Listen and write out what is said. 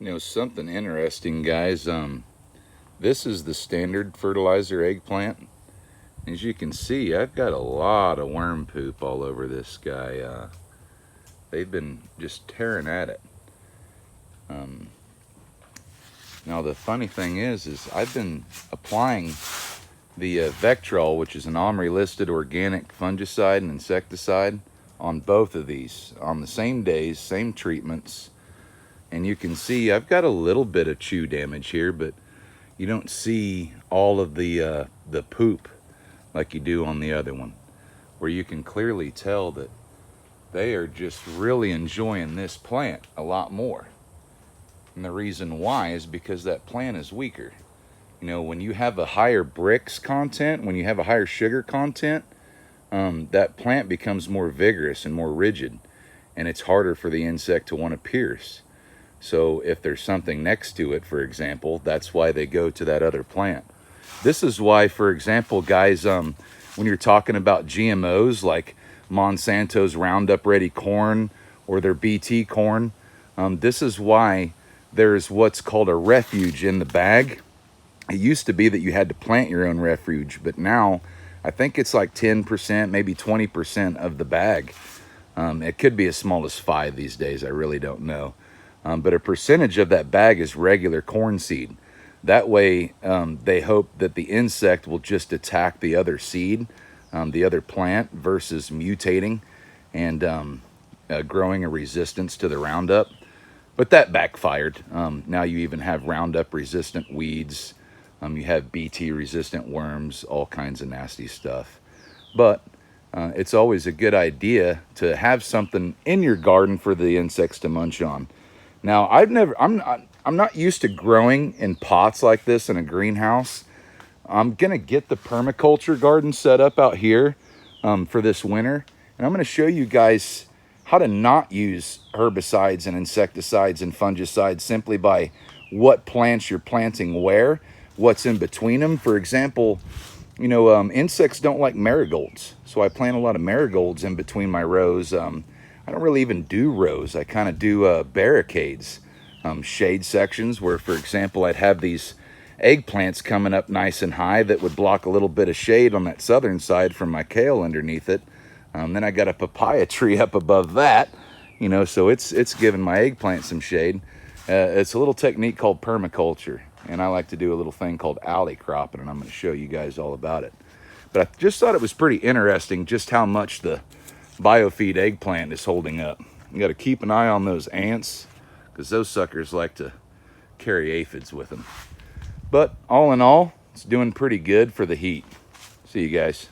You know, something interesting, guys. This is the standard fertilizer eggplant. As you can see, I've got a lot of worm poop all over this guy. They've been just tearing at it. Now the funny thing is I've been applying the Vectrol, which is an OMRI-listed organic fungicide and insecticide, on both of these on the same days, same treatments. And you can see I've got a little bit of chew damage here, but you don't see all of the poop like you do on the other one, where you can clearly tell that they are just really enjoying this plant a lot more. And the reason why is because that plant is weaker. You know, when you have a higher bricks content, when you have a higher sugar content, that plant becomes more vigorous and more rigid, and it's harder for the insect to want to pierce. So if there's something next to it, for example, that's why they go to that other plant. This is why, for example, guys, when you're talking about GMOs like Monsanto's Roundup Ready corn or their BT corn, this is why there's what's called a refuge in the bag. It used to be that you had to plant your own refuge, but now I think it's like 10%, maybe 20% of the bag. It could be as small as 5 these days, I really don't know. But a percentage of that bag is regular corn seed. That way, they hope that the insect will just attack the other seed, the other plant, versus mutating and growing a resistance to the Roundup. But that backfired. Now you even have Roundup resistant weeds. You have BT resistant worms, all kinds of nasty stuff. But it's always a good idea to have something in your garden for the insects to munch on. Now, I'm not used to growing in pots like this in a greenhouse. I'm gonna get the permaculture garden set up out here for this winter, and I'm gonna show you guys how to not use herbicides and insecticides and fungicides simply by what plants you're planting where, what's in between them. For example, you know, insects don't like marigolds, so I plant a lot of marigolds in between my rows. I don't really even do rows. I kind of do barricades, shade sections where, for example, I'd have these eggplants coming up nice and high that would block a little bit of shade on that southern side from my kale underneath it. Then I got a papaya tree up above that, you know, so it's giving my eggplant some shade. It's a little technique called permaculture, and I like to do a little thing called alley cropping, and I'm going to show you guys all about it. But I just thought it was pretty interesting just how much the Biofeed eggplant is holding up. You got to keep an eye on those ants, because those suckers like to carry aphids with them. But all in all, it's doing pretty good for the heat. See you guys.